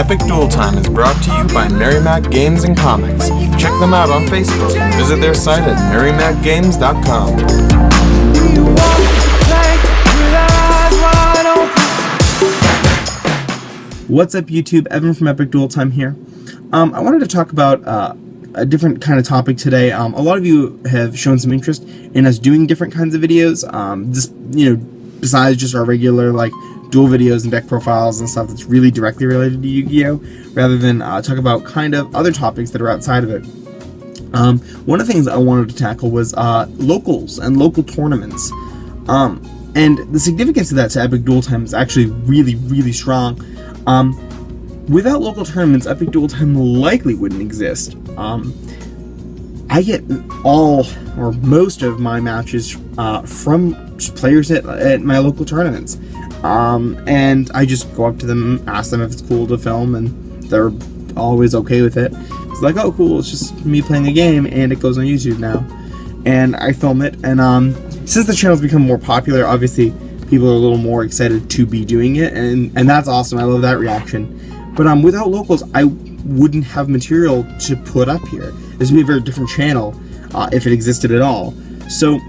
Epic Duel Time is brought to you by Merrimack Games and Comics. Check them out on Facebook and visit their site at merrimackgames.com. What's up, YouTube? Evan from Epic Duel Time here. I wanted to talk about a different kind of topic today. A lot of you have shown some interest in us doing different kinds of videos. Besides just our regular duel videos and deck profiles and stuff that's really directly related to Yu-Gi-Oh, rather than talk about kind of other topics that are outside of it. One of the things I wanted to tackle was locals and local tournaments. And the significance of that to Epic Duel Time is actually really, really strong. Without local tournaments, Epic Duel Time likely wouldn't exist. I get all or most of my matches from players at my local tournaments. And I just go up to them, ask them if it's cool to film, and they're always okay with it. It's like, oh cool, it's just me playing a game, and it goes on YouTube now. And I film it, and since the channel's become more popular, obviously people are a little more excited to be doing it, and that's awesome. I love that reaction. But without locals, I wouldn't have material to put up here. This would be a very different channel if it existed at all. So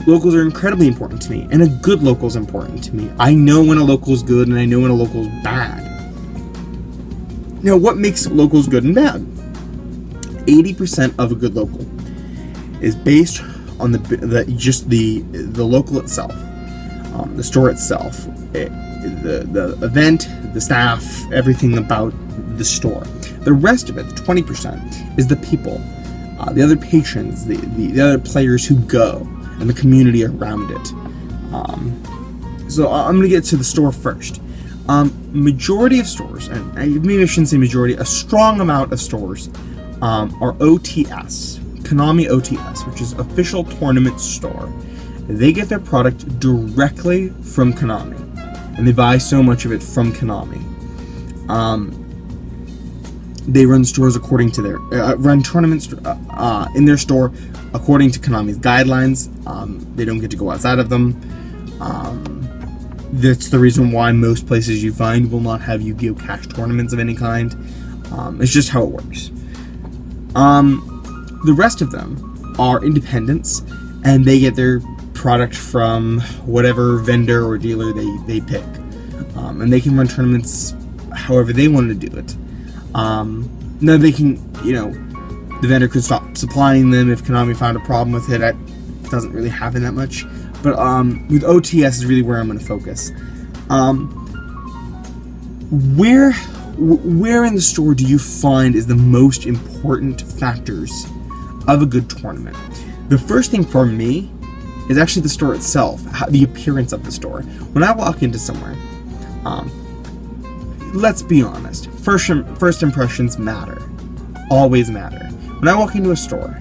locals are incredibly important to me, and a good local is important to me. I know when a local is good, and I know when a local is bad. Now, what makes locals good and bad? 80% of a good local is based on the local itself, the store itself, the event, the staff, everything about the store. The rest of it, the 20%, is the people, the other patrons, the other players who go, and the community around it. So I'm going to get to the store first. Majority of stores, and maybe I shouldn't say majority, a strong amount of stores are OTS, Konami OTS, which is Official Tournament Store. They get their product directly from Konami, and they buy so much of it from Konami. They run stores according to their run tournaments in their store according to Konami's guidelines. They don't get to go outside of them. That's the reason why most places you find will not have Yu-Gi-Oh cash tournaments of any kind. It's just how it works. The rest of them are independents, and they get their product from whatever vendor or dealer they pick. And they can run tournaments however they want to do it. Now they can, the vendor could stop supplying them if Konami found a problem with it. That doesn't really happen that much. But with OTS is really where I'm going to focus. Where in the store do you find is the most important factors of a good tournament? The first thing for me is actually the store itself, the appearance of the store. When I walk into somewhere, let's be honest, first impressions matter. Always matter. When I walk into a store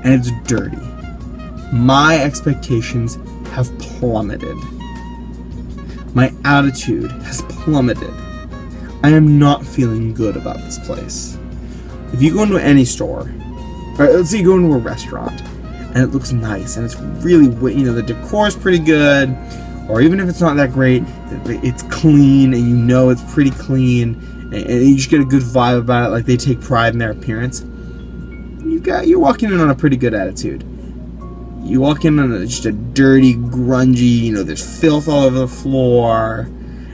and it's dirty, my expectations have plummeted. My attitude has plummeted. I am not feeling good about this place. If you go into any store, or let's say you go into a restaurant, and it looks nice, and it's really, the decor is pretty good, or even if it's not that great, it's clean, and it's pretty clean, and you just get a good vibe about it, like they take pride in their appearance, you're walking in on a pretty good attitude. You walk in on just a dirty, grungy, there's filth all over the floor,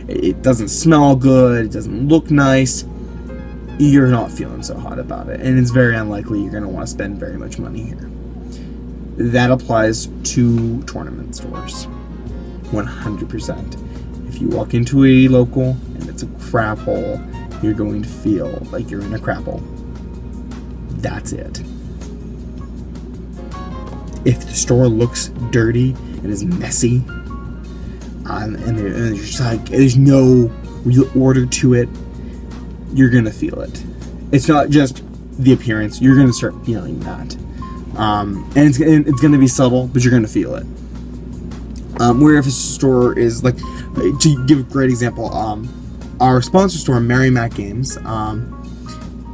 it doesn't smell good, it doesn't look nice, you're not feeling so hot about it, and it's very unlikely you're going to want to spend very much money here. That applies to tournament stores, 100%. If you walk into a local and it's a crap hole, you're going to feel like you're in a crap hole. That's it. If the store looks dirty and is messy, and there's no real order to it, you're gonna feel it. It's not just the appearance, you're gonna start feeling that. And it's gonna be subtle, but you're gonna feel it. Where if a store is to give a great example, our sponsor store, Merrimack Games,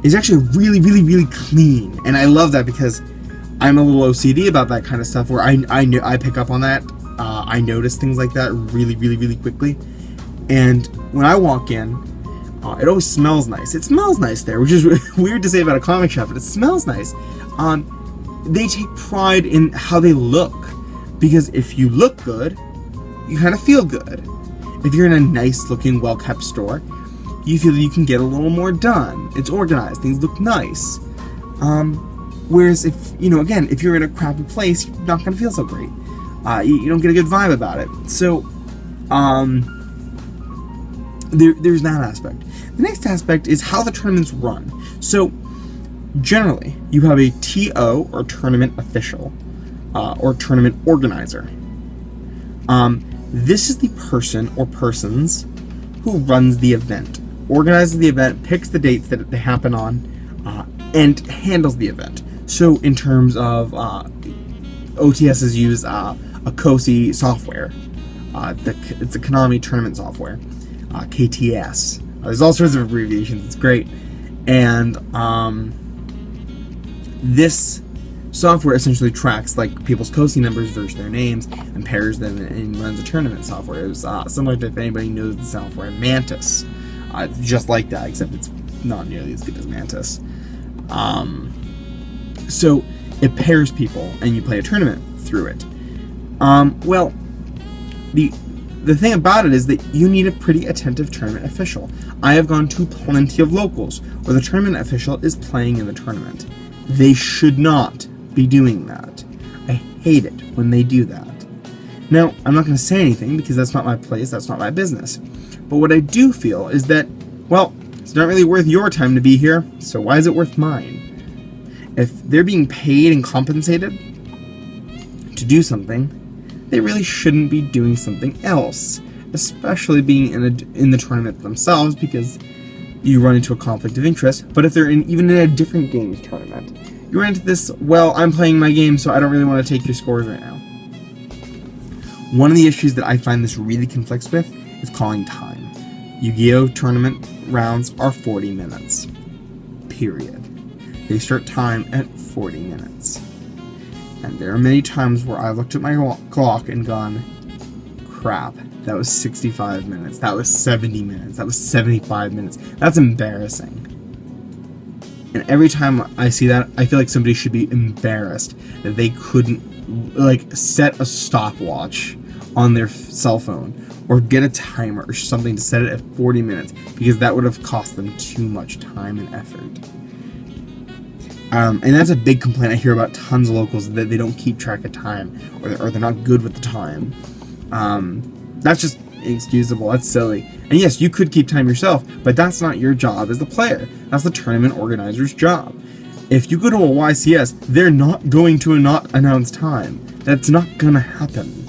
is actually really, really, really clean, and I love that because I'm a little OCD about that kind of stuff. Where I pick up on that, I notice things like that really, really, really quickly, and when I walk in, It always smells nice. It smells nice there, which is weird to say about a comic shop, but it smells nice. They take pride in how they look, because if you look good, you kind of feel good. If you're in a nice looking, well kept store, you feel that you can get a little more done. It's organized, things look nice. Whereas if, again, if you're in a crappy place, you're not gonna feel so great. You don't get a good vibe about it. So, there's that aspect. The next aspect is how the tournament's run. So, generally, you have a TO, or tournament official, or tournament organizer. This is the person or persons who runs the event, organizes the event, picks the dates that they happen on, and handles the event. So in terms of OTSs use a COSI software. It's a Konami tournament software, KTS. There's all sorts of abbreviations. It's great, and this software essentially tracks like people's COSI numbers versus their names and pairs them and runs a tournament software. It was similar to, if anybody knows the software, Mantis. Just like that, except it's not nearly as good as Mantis. So it pairs people and you play a tournament through it. Well, the thing about it is that you need a pretty attentive tournament official. I have gone to plenty of locals where the tournament official is playing in the tournament. They should not be doing that. I hate it when they do that. Now, I'm not going to say anything because that's not my place, that's not my business. But what I do feel is that, well, it's not really worth your time to be here, so why is it worth mine? If they're being paid and compensated to do something, they really shouldn't be doing something else, especially being in the tournament themselves, because you run into a conflict of interest. But if they're even in a different games tournament, you run into this, well, I'm playing my game, so I don't really want to take your scores right now. One of the issues that I find this really conflicts with is calling time. YuGiOh tournament rounds are 40 minutes. Period. They start time at 40 minutes. And there are many times where I looked at my clock and gone, crap, that was 65 minutes, that was 70 minutes, that was 75 minutes. That's embarrassing. And every time I see that, I feel like somebody should be embarrassed that they couldn't, set a stopwatch on their cell phone or get a timer or something to set it at 40 minutes, because that would have cost them too much time and effort. And that's a big complaint I hear about tons of locals, that they don't keep track of time, or they're not good with the time. That's just inexcusable. That's silly. And yes, you could keep time yourself, but that's not your job as the player. That's the tournament organizer's job. If you go to a YCS, they're not going to not announce time. That's not gonna happen.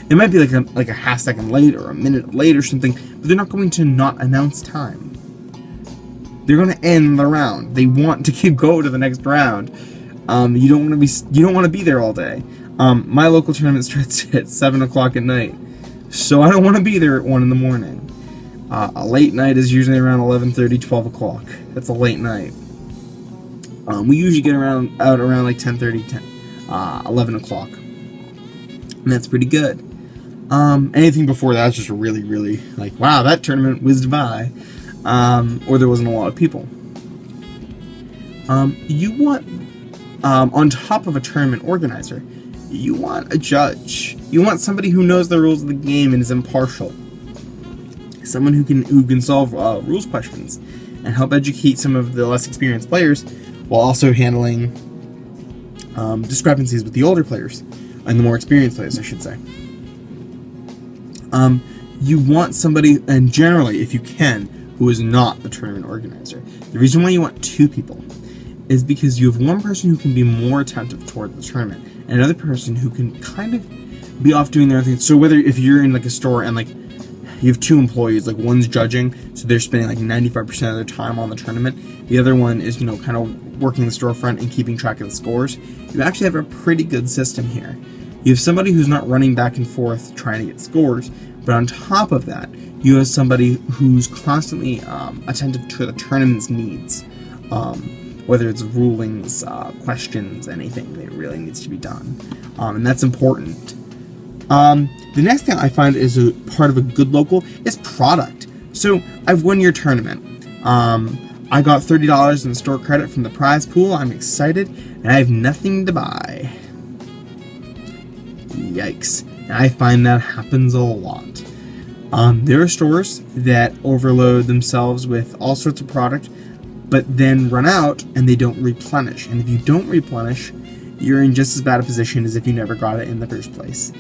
It might be like a half second late or a minute late or something, but they're not going to not announce time. They're going to end the round. They want to go to the next round. You don't want to be there all day. My local tournament starts at 7 o'clock at night, so I don't want to be there at 1 in the morning. A late night is usually around 11:30, 12 o'clock. That's a late night. We usually get out around like 10:30, 11 o'clock, and that's pretty good. Anything before that's just really, really like, wow, that tournament whizzed by. Or there wasn't a lot of people. You want, on top of a tournament organizer, you want a judge. You want somebody who knows the rules of the game and is impartial. Someone who can solve rules questions and help educate some of the less experienced players, while also handling discrepancies with the older players and the more experienced players, I should say. You want somebody, and generally, if you can, who is not the tournament organizer. The reason why you want 2 people is because you have one person who can be more attentive toward the tournament, and another person who can kind of be off doing their own thing. So if you're in like a store and like you have 2 employees, like one's judging, so they're spending like 95% of their time on the tournament. The other one is, kind of working the storefront and keeping track of the scores. You actually have a pretty good system here. You have somebody who's not running back and forth trying to get scores, but on top of that, you have somebody who's constantly attentive to the tournament's needs, whether it's rulings, questions, anything that really needs to be done, and that's important. The next thing I find is a part of a good local is product. So I've won your tournament. I got $30 in store credit from the prize pool. I'm excited, and I have nothing to buy. Yikes. And I find that happens a lot. There are stores that overload themselves with all sorts of product, but then run out and they don't replenish. And if you don't replenish, you're in just as bad a position as if you never got it in the first place.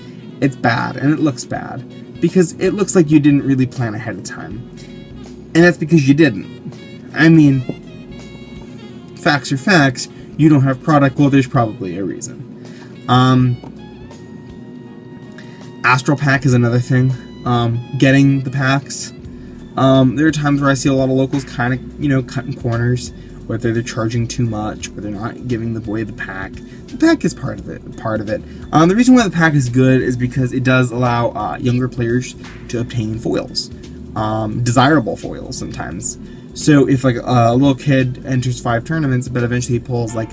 It's bad, and it looks bad, because it looks like you didn't really plan ahead of time. And that's because you didn't. I mean, facts are facts. You don't have product, well, there's probably a reason. Astral Pack is another thing. Getting the packs. There are times where I see a lot of locals kind of, cutting corners, whether they're charging too much or they're not giving the boy the pack. The pack is part of it. The reason why the pack is good is because it does allow younger players to obtain foils, desirable foils sometimes. So if like a little kid enters 5 tournaments, but eventually he pulls like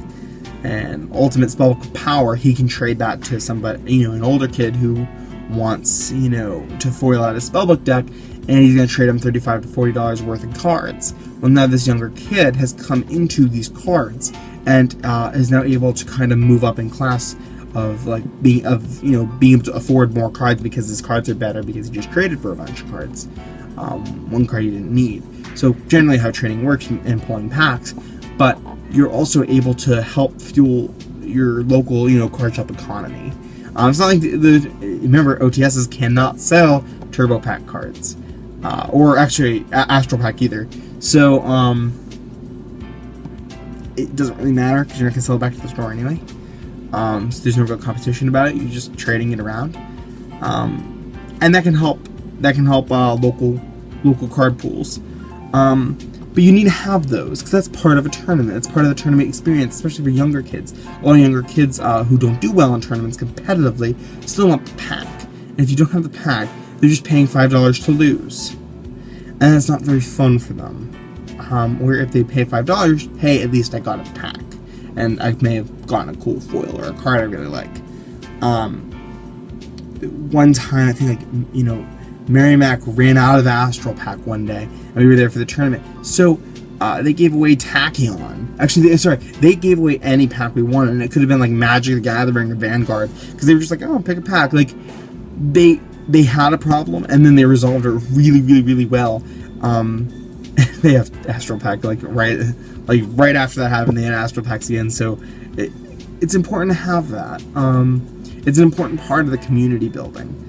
an ultimate spell power, he can trade that to somebody, an older kid who wants, to foil out his spellbook deck, and he's going to trade him $35 to $40 worth of cards. Well, now this younger kid has come into these cards and is now able to kind of move up in class of being able to afford more cards because his cards are better because he just traded for a bunch of cards. One card he didn't need. So generally how trading works in pulling packs, but you're also able to help fuel your local, card shop economy. It's not like remember, OTSs cannot sell Turbo Pack cards, or actually Astral Pack either. So it doesn't really matter because you're not gonna sell it back to the store anyway. So there's no real competition about it. You're just trading it around, and that can help. Local card pools. But you need to have those because that's part of a tournament. It's part of the tournament experience, especially for younger kids. A lot of younger kids who don't do well in tournaments competitively still want the pack. And if you don't have the pack, they're just paying $5 to lose. And that's not very fun for them. Where if they pay $5, hey, at least I got a pack. And I may have gotten a cool foil or a card I really like. One time, I think Mary Mac ran out of Astral Pack one day, and we were there for the tournament. So they gave away Tachyon. Actually, they gave away any pack we wanted, and it could have been like Magic the Gathering or Vanguard, because they were just like, oh, pick a pack. Like they had a problem, and then they resolved it really, really, really well. They have Astral Pack right after that happened. They had Astral Packs again, so it's important to have that. It's an important part of the community building.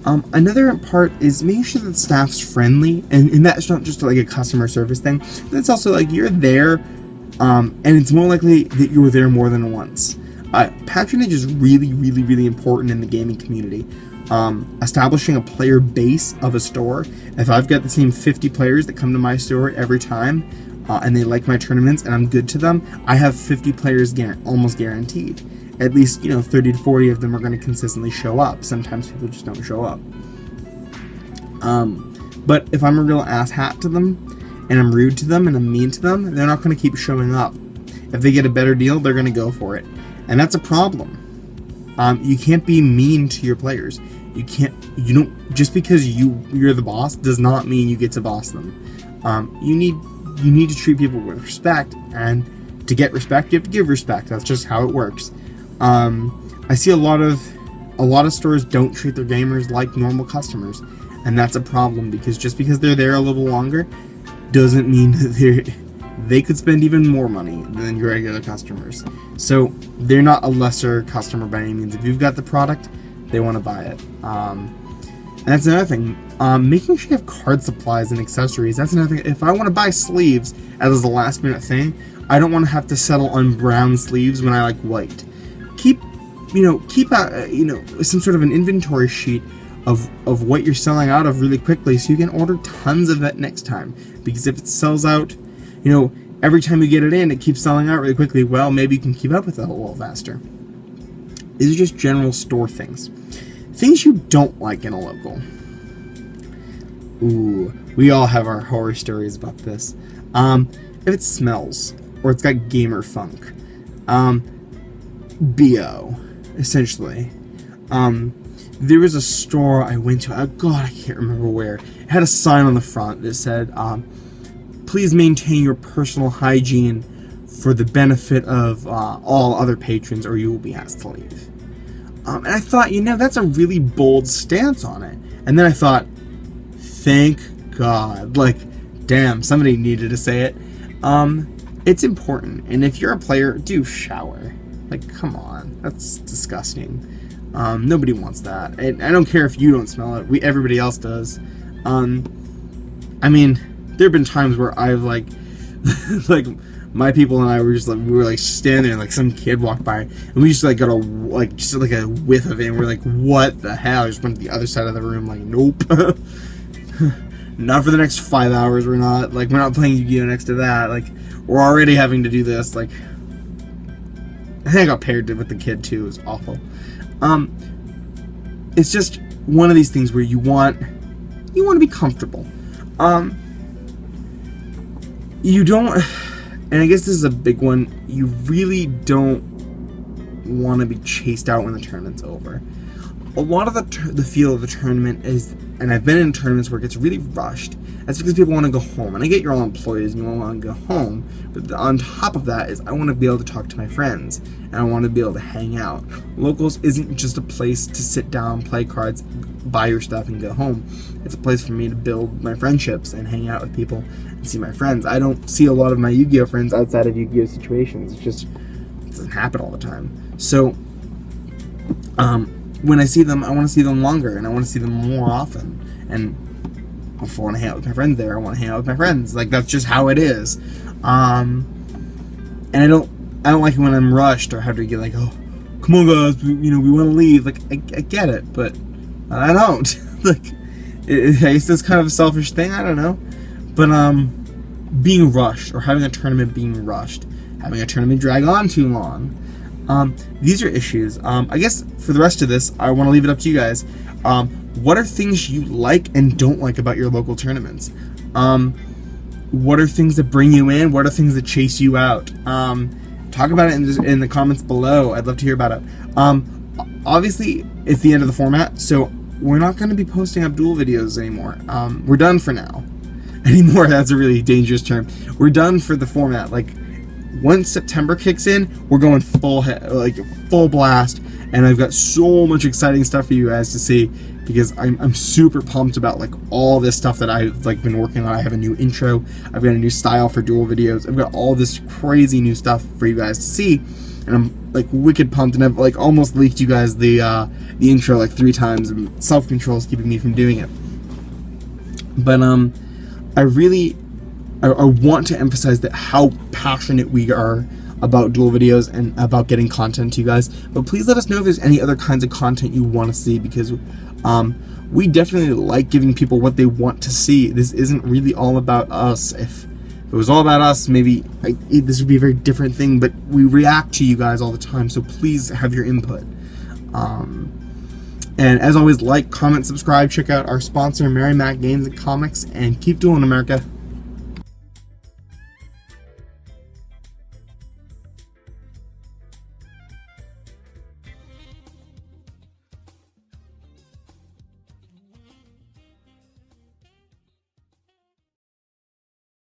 Another part is making sure that the staff's friendly, and that's not just like a customer service thing, but it's also like you're there, and it's more likely that you were there more than once. Patronage is really, really, really important in the gaming community. Establishing a player base of a store. If I've got the same 50 players that come to my store every time, and they like my tournaments and I'm good to them, I have 50 players almost guaranteed. At least, 30 to 40 of them are going to consistently show up. Sometimes people just don't show up. But if I'm a real asshat to them, and I'm rude to them, and I'm mean to them, they're not going to keep showing up. If they get a better deal, they're going to go for it. And that's a problem. You can't be mean to your players. Just because you're the boss does not mean you get to boss them. You need to treat people with respect, and to get respect, you have to give respect. That's just how it works. I see a lot of stores don't treat their gamers like normal customers, and that's a problem because just because they're there a little longer doesn't mean that they could spend even more money than your regular customers. So they're not a lesser customer by any means. If you've got the product, they want to buy it. And that's another thing. Making sure you have card supplies and accessories. That's another thing. If I want to buy sleeves as a last minute thing, I don't want to have to settle on brown sleeves when I like white. Keep some sort of an inventory sheet of what you're selling out of really quickly, so you can order tons of it next time. Because if it sells out, every time you get it in, it keeps selling out really quickly. Well, maybe you can keep up with it a little faster. These are just general store things. Things you don't like in a local. Ooh, we all have our horror stories about this. If it smells, or it's got gamer funk. BO, essentially. There was a store I went to, God, I can't remember where. It had a sign on the front that said, please maintain your personal hygiene for the benefit of all other patrons, or you will be asked to leave. And I thought, that's a really bold stance on it. And then I thought, thank God. Like, damn, somebody needed to say it. It's important. And if you're a player, do shower. Like, come on. That's disgusting. Nobody wants that. And I don't care if you don't smell it. Everybody else does. I mean, there have been times where I've, like, my people and I were just, like, we were standing there, and, like, some kid walked by, and we just, like, got a whiff of it, and we're like, what the hell? I just went to the other side of the room, like, nope. Not for the next 5 hours, we're not playing YuGiOh next to that, like, we're already having to do this, like, I think I got paired with the kid, too. It was awful. It's just one of these things where you want to be comfortable. You don't, and I guess this is a big one, you really don't want to be chased out when the tournament's over. A lot of the feel of the tournament is, and I've been in tournaments where it gets really rushed. That's because people want to go home. And I get you're all employees and you all want to go home. But on top of that is I want to be able to talk to my friends. And I want to be able to hang out. Locals isn't just a place to sit down, play cards, buy your stuff, and go home. It's a place for me to build my friendships and hang out with people and see my friends. I don't see a lot of my YuGiOh friends outside of YuGiOh situations. It doesn't happen all the time. So, when I see them, I want to see them longer, and I want to see them more often. And if I want to hang out with my friends there, I want to hang out with my friends. Like, that's just how it is. And I don't like it when I'm rushed or have to get like, oh, come on guys, we want to leave. Like, I get it, but I don't. Like, it's this kind of a selfish thing. I don't know. But being rushed or having a tournament being rushed, having a tournament drag on too long. These are issues. I guess for the rest of this, I want to leave it up to you guys. What are things you like and don't like about your local tournaments? What are things that bring you in? What are things that chase you out? Talk about it in the comments below. I'd love to hear about it. Obviously, it's the end of the format, so we're not going to be posting up Duel videos anymore. We're done for now. Anymore, that's a really dangerous term. We're done for the format. Like, once September kicks in, we're going full blast, and I've got so much exciting stuff for you guys to see, because I'm super pumped about like all this stuff that I've like been working on. I have a new intro, I've got a new style for Duel videos, I've got all this crazy new stuff for you guys to see, and I'm like wicked pumped, and I've like almost leaked you guys the intro like 3 times, and self-control is keeping me from doing it. But I want to emphasize that how passionate we are about Duel videos and about getting content to you guys. But please let us know if there's any other kinds of content you want to see, because we definitely like giving people what they want to see. This isn't really all about us. If it was all about us, maybe this would be a very different thing, but we react to you guys all the time, so please have your input. And as always, like, comment, subscribe, check out our sponsor, Merry Mac Games and Comics, and keep dueling, America.